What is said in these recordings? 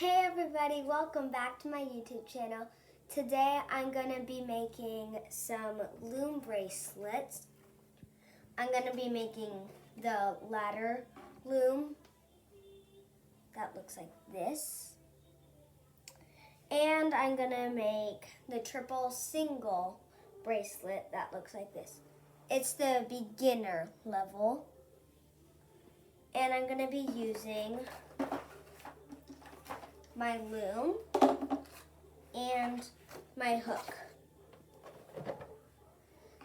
Hey everybody, welcome back to my YouTube channel. Today I'm going to be making some Loom bracelets. I'm going to be making the ladder loom that looks like this. And I'm going to make the triple single bracelet that looks like this. It's the beginner level. And I'm going to be using my loom and my hook.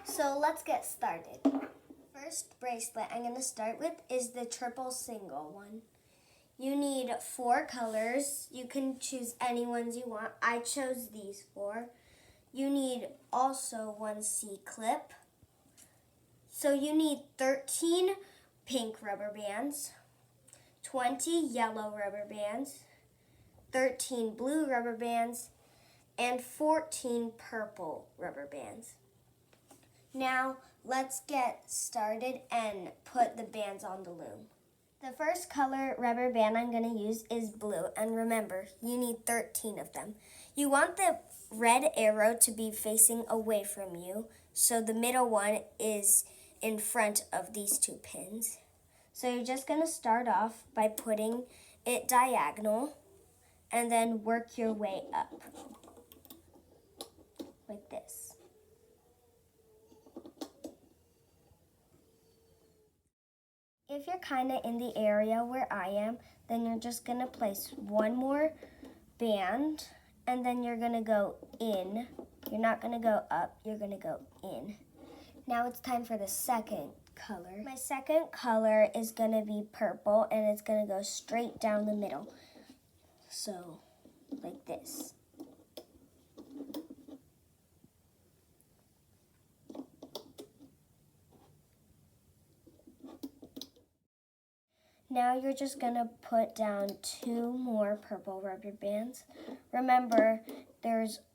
So let's get started. First bracelet I'm going to start with is the triple single one. You need 4 colors. You can choose any ones you want. I chose these 4. You need also 1 C-clip. So you need 13 pink rubber bands, 20 yellow rubber bands, 13 blue rubber bands, and 14 purple rubber bands. Now, let's get started and put the bands on the loom. The first color rubber band I'm going to use is blue, and remember, you need 13 of them. You want the red arrow to be facing away from you, so the middle one is in front of these 2 pins. So you're just going to start off by putting it diagonal, and then work your way up, like this. If you're kind of in the area where I am, then you're just going to place 1 more band, and then you're going to go in. You're not going to go up, you're going to go in. Now it's time for the second color. My second color is going to be purple, and it's going to go straight down the middle. So, like this. Now you're just going to put down 2 more purple rubber bands. Remember,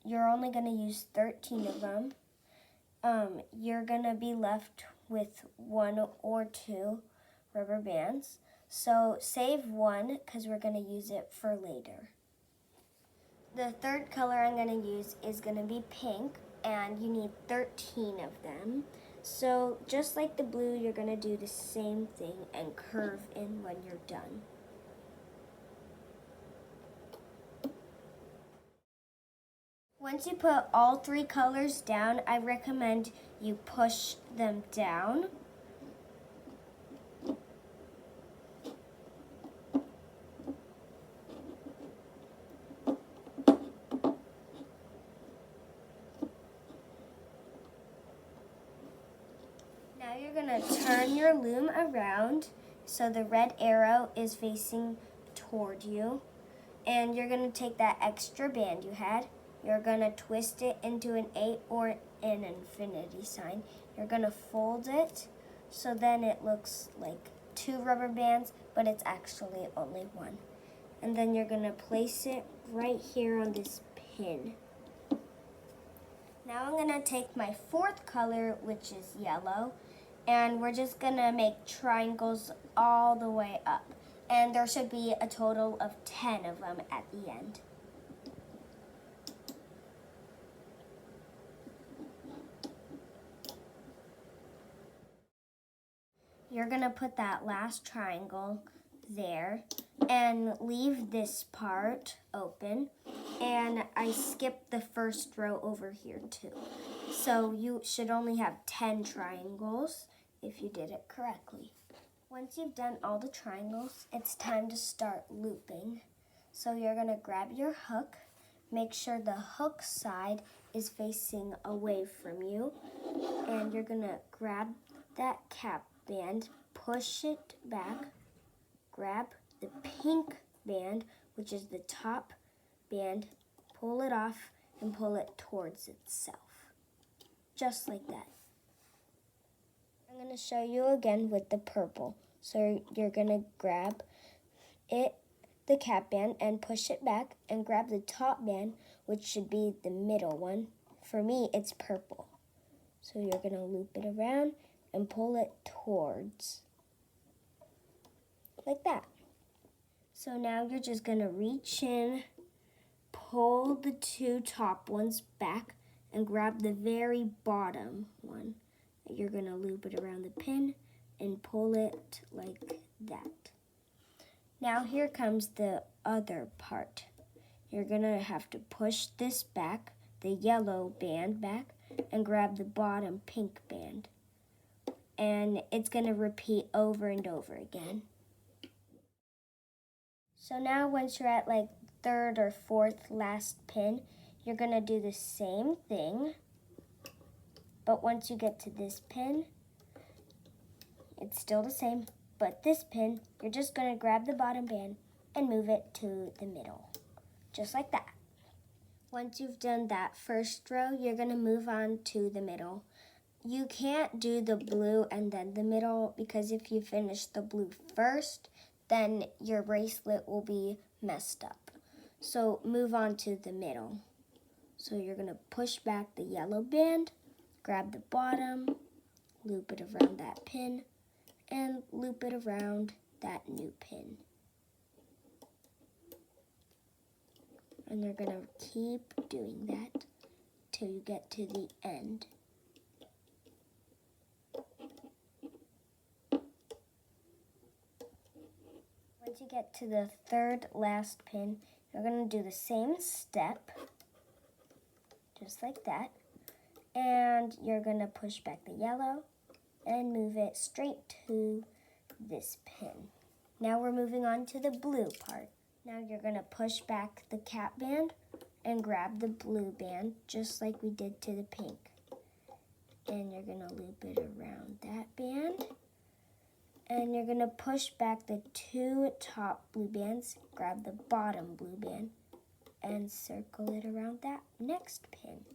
you're only going to use 13 of them. You're going to be left with 1 or 2 rubber bands. So save 1 because we're going to use it for later. The third color I'm going to use is going to be pink, and you need 13 of them. So just like the blue, you're going to do the same thing and curve in when you're done. Once you put all 3 colors down, I recommend you push them down. Now you're going to turn your loom around so the red arrow is facing toward you. And you're going to take that extra band you had. You're going to twist it into an 8 or an infinity sign. You're going to fold it so then it looks like 2 rubber bands, but it's actually only 1. And then you're going to place it right here on this pin. Now I'm going to take my 4th color, which is yellow, and we're just going to make triangles all the way up. And there should be a total of 10 of them at the end. You're going to put that last triangle there and leave this part open. And I skipped the first row over here too. So you should only have 10 triangles if you did it correctly. Once you've done all the triangles, it's time to start looping. So you're going to grab your hook, make sure the hook side is facing away from you, and you're going to grab that cap band, push it back, grab the pink band, which is the top band, pull it off, and pull it towards itself. Just like that. I'm going to show you again with the purple. So you're going to grab it, the cap band, and push it back, and grab the top band, which should be the middle one. For me, it's purple. So you're going to loop it around and pull it towards, like that. So now you're just gonna reach in, pull the two top ones back, and grab the very bottom one. You're gonna loop it around the pin and pull it like that. Now here comes the other part. You're gonna have to push this back, the yellow band back, and grab the bottom pink band. And it's gonna repeat over and over again. So now once you're at like third or fourth last pin, you're gonna do the same thing. But once you get to this pin, it's still the same. But this pin, you're just gonna grab the bottom band and move it to the middle, just like that. Once you've done that first row, you're gonna move on to the middle. You can't do the blue and then the middle, because if you finish the blue first, then your bracelet will be messed up. So move on to the middle. So you're gonna push back the yellow band, grab the bottom, loop it around that pin, and loop it around that new pin. And you're gonna keep doing that till you get to the end. Once you get to the third last pin, you're gonna do the same step, just like that. And you're gonna push back the yellow and move it straight to this pin. Now we're moving on to the blue part. Now you're gonna push back the cap band and grab the blue band, just like we did to the pink. And you're gonna loop it around that band. And you're gonna push back the two top blue bands, grab the bottom blue band, and circle it around that next pin.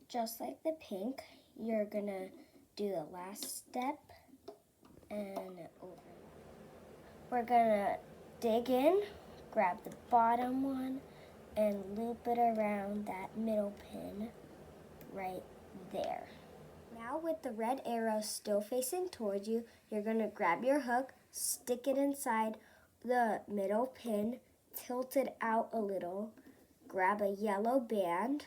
Just like the pink, you're gonna do the last step and over. We're gonna dig in, grab the bottom one, and loop it around that middle pin right there. Now with the red arrow still facing towards you, you're gonna grab your hook, stick it inside the middle pin, tilt it out a little, grab a yellow band,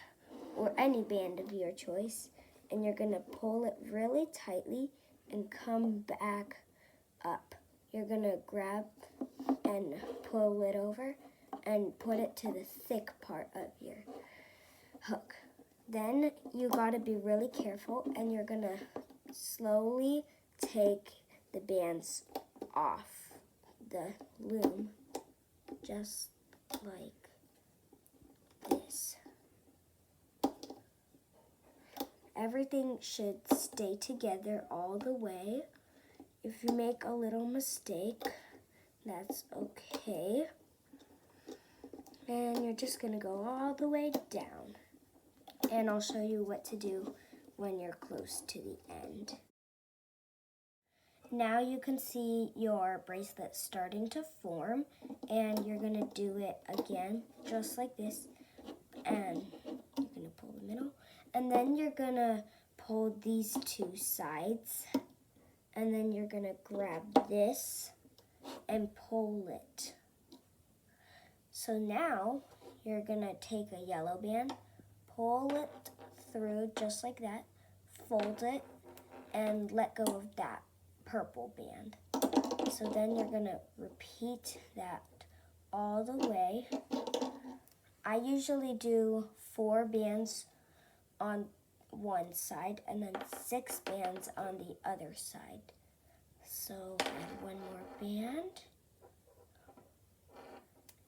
or any band of your choice, and you're gonna pull it really tightly and come back up. You're gonna grab and pull it over and put it to the thick part of your hook. Then you gotta be really careful, and you're gonna slowly take the bands off the loom, just like this. Everything should stay together all the way. If you make a little mistake, that's okay. And you're just gonna go all the way down. And I'll show you what to do when you're close to the end. Now you can see your bracelet starting to form, and you're gonna do it again, just like this. And you're gonna pull the middle, and then you're gonna pull these two sides, and then you're gonna grab this and pull it. So now you're gonna take a yellow band, pull it through just like that, fold it, and let go of that purple band. So then you're gonna repeat that all the way. I usually do 4 bands on one side and then 6 bands on the other side. So add one more band,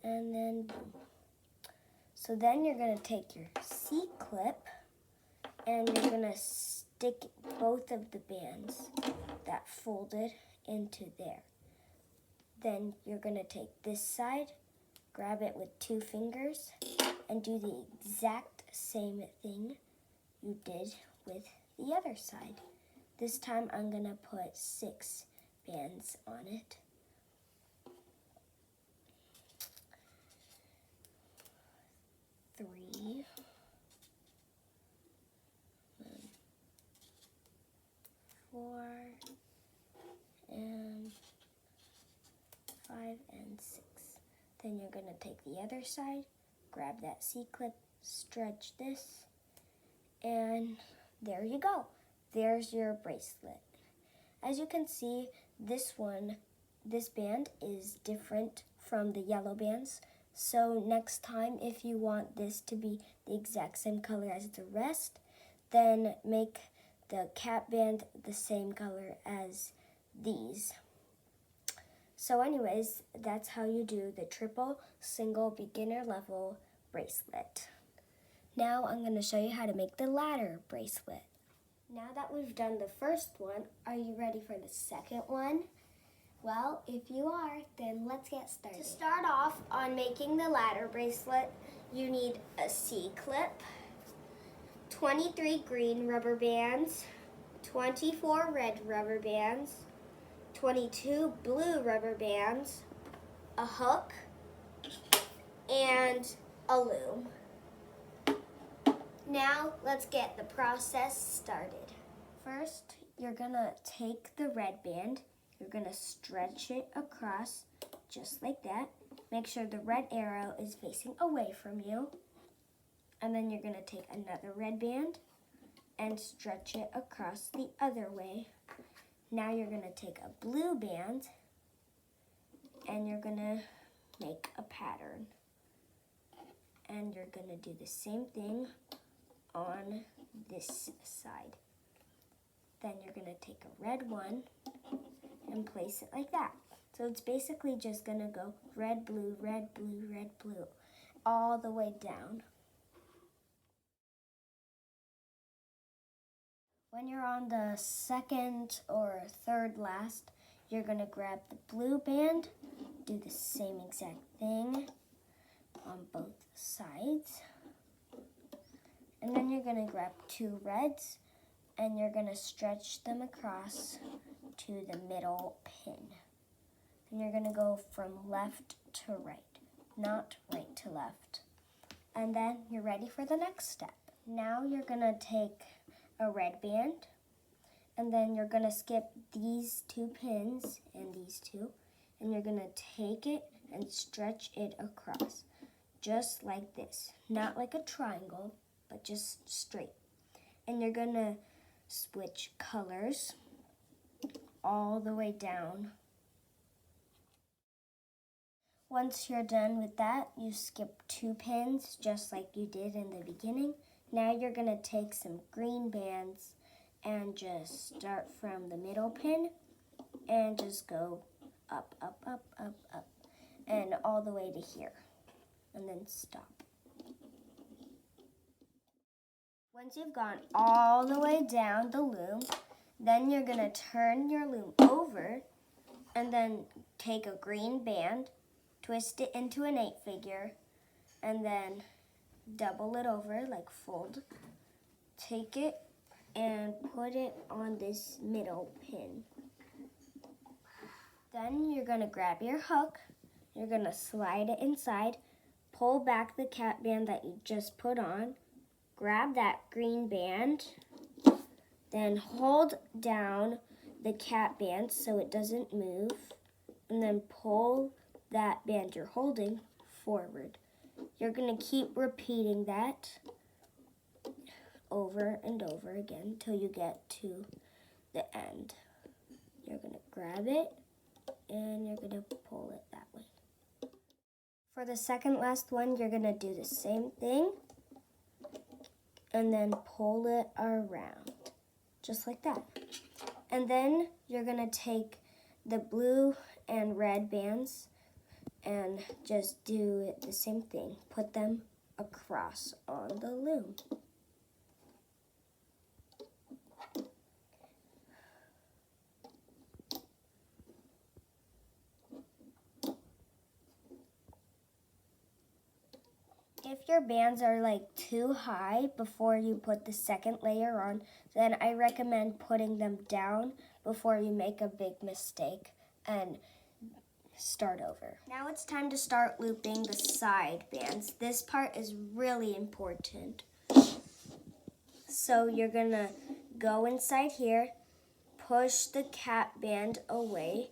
and then boom. So then you're gonna take your C-clip and you're gonna stick both of the bands that folded into there. Then you're gonna take this side, grab it with 2 fingers, and do the exact same thing you did with the other side. This time I'm gonna put 6 bands on it. take the other side, grab that C-clip, stretch this, and there you go. There's your bracelet. As you can see, this band is different from the yellow bands. So next time, if you want this to be the exact same color as the rest, then make the cap band the same color as these. So anyways, that's how you do the triple single beginner level bracelet. Now I'm going to show you how to make the ladder bracelet. Now that we've done the first one, are you ready for the second one? Well, if you are, then let's get started. To start off on making the ladder bracelet, you need a C-clip, 23 green rubber bands, 24 red rubber bands, 22 blue rubber bands, a hook, and a loom. Now, let's get the process started. First, you're gonna take the red band, you're gonna stretch it across just like that. Make sure the red arrow is facing away from you. And then you're gonna take another red band and stretch it across the other way. Now you're gonna take a blue band and you're gonna make a pattern. And you're gonna do the same thing on this side. Then you're gonna take a red one and place it like that. So it's basically just gonna go red, blue, red, blue, red, blue, all the way down. When you're on the second or third last, you're gonna grab the blue band, do the same exact thing on both sides. And then you're gonna grab two reds and you're gonna stretch them across to the middle pin. And you're gonna go from left to right, not right to left. And then you're ready for the next step. Now you're gonna take a red band, and then you're gonna skip these two pins and these two, and you're gonna take it and stretch it across, just like this. Not like a triangle, but just straight. And you're gonna switch colors all the way down. Once you're done with that, you skip two pins, just like you did in the beginning. Now you're gonna take some green bands and just start from the middle pin and just go up, up, up, up, up, and all the way to here, and then stop. Once you've gone all the way down the loom, then you're gonna turn your loom over and then take a green band, twist it into an 8-figure, and then double it over, like fold. Take it and put it on this middle pin. Then you're gonna grab your hook, you're gonna slide it inside, pull back the cap band that you just put on, grab that green band, then hold down the cap band so it doesn't move, and then pull that band you're holding forward. You're going to keep repeating that over and over again until you get to the end. You're going to grab it and you're going to pull it that way. For the second last one, you're going to do the same thing and then pull it around, just like that. And then you're going to take the blue and red bands and just do it the same thing. Put them across on the loom. If your bands are like too high before you put the second layer on, then I recommend putting them down before you make a big mistake and start over. Now it's time to start looping the side bands. This part is really important. So you're gonna go inside here, push the cap band away,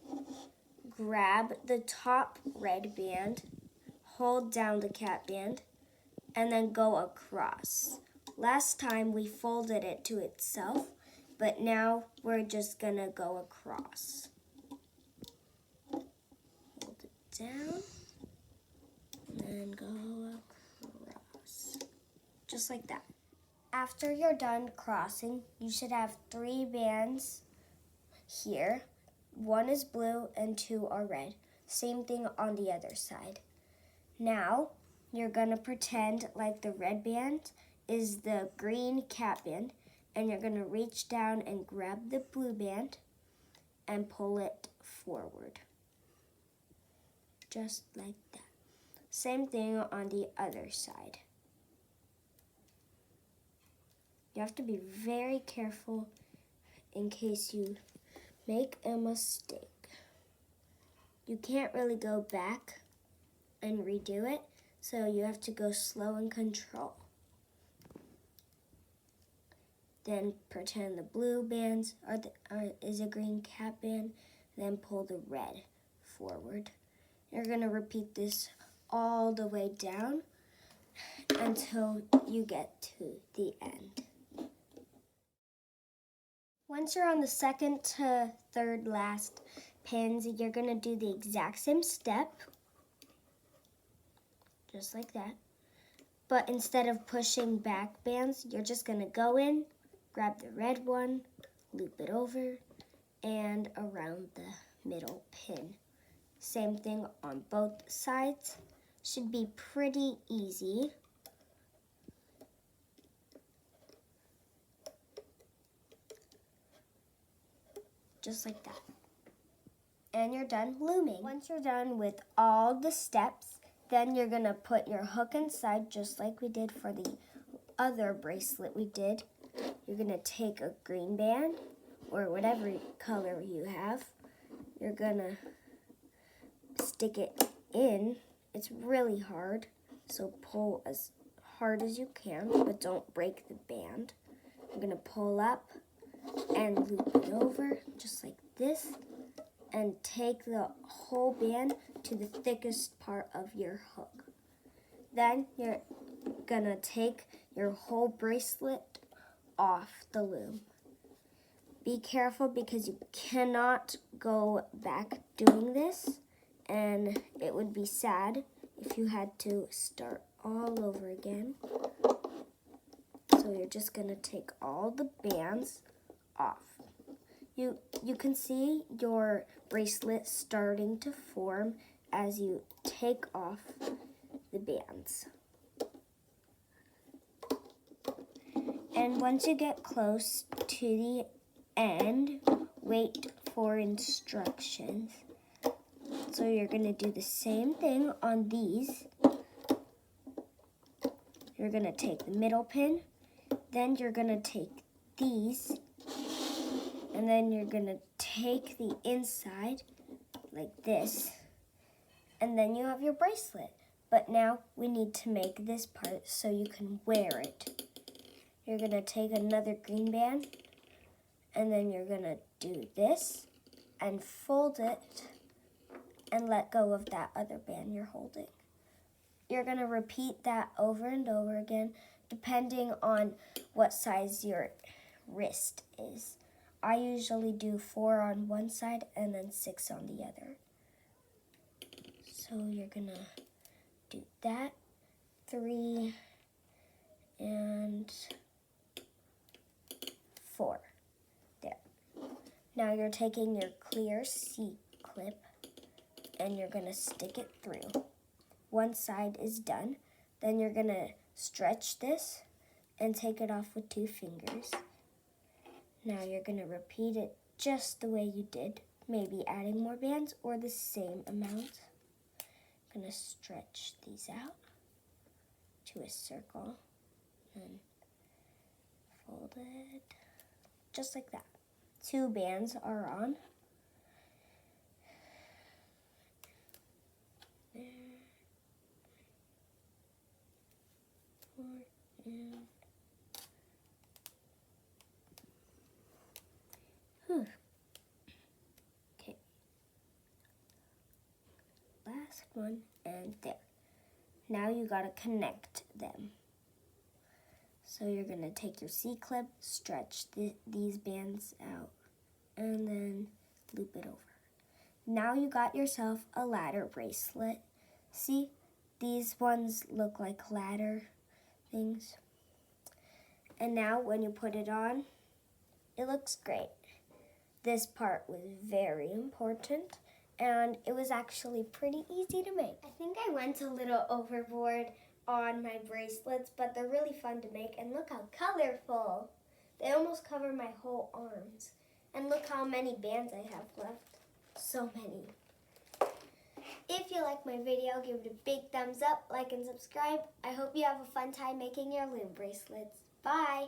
grab the top red band, hold down the cap band, and then go across. Last time we folded it to itself, but now we're just gonna go across. Hold it down, and then go across. Just like that. After you're done crossing, you should have 3 bands here. 1 is blue and 2 are red. Same thing on the other side. Now, you're gonna pretend like the red band is the green cap band, and you're gonna reach down and grab the blue band and pull it forward. Just like that. Same thing on the other side. You have to be very careful in case you make a mistake. You can't really go back and redo it, so you have to go slow and control. Then pretend the blue bands is a green cap band, then pull the red forward. You're gonna repeat this all the way down until you get to the end. Once you're on the second to third last pins, you're gonna do the exact same step, just like that. But instead of pushing back bands, you're just gonna go in, grab the red one, loop it over, and around the middle pin. Same thing on both sides. Should be pretty easy. Just like that. And you're done looming. Once you're done with all the steps, then you're gonna put your hook inside just like we did for the other bracelet we did. You're gonna take a green band or whatever color you have. You're gonna stick it in. It's really hard, so pull as hard as you can, but don't break the band. I'm gonna pull up and loop it over just like this and take the whole band to the thickest part of your hook. Then you're gonna take your whole bracelet off the loom. Be careful because you cannot go back doing this, and it would be sad if you had to start all over again. So you're just gonna take all the bands off. You can see your bracelet starting to form as you take off the bands. And once you get close to the end, wait for instructions. So you're going to do the same thing on these. You're going to take the middle pin, then you're going to take these, and then you're going to take the inside like this, and then you have your bracelet. But now we need to make this part so you can wear it. You're going to take another green band, and then you're going to do this and fold it and let go of that other band you're holding. You're going to repeat that over and over again, depending on what size your wrist is. I usually do 4 on one side and then 6 on the other. So you're going to do that, 3 and 4. There. Now you're taking your clear C-clip and you're going to stick it through. One side is done. Then you're going to stretch this and take it off with 2 fingers. Now you're going to repeat it just the way you did, maybe adding more bands or the same amount. I'm going to stretch these out to a circle and fold it just like that. 2 bands are on. There. 4 and okay. Last one and there. Now you gotta connect them. So you're gonna take your C-clip, stretch these bands out, and then loop it over. Now you got yourself a ladder bracelet. See, these ones look like ladder things. And now when you put it on, it looks great. This part was very important, and it was actually pretty easy to make. I think I went a little overboard on my bracelets, but they're really fun to make, and look how colorful. They almost cover my whole arms. And look how many bands I have left. So many. If you like my video, give it a big thumbs up, like and subscribe. I hope you have a fun time making your Loom bracelets. Bye!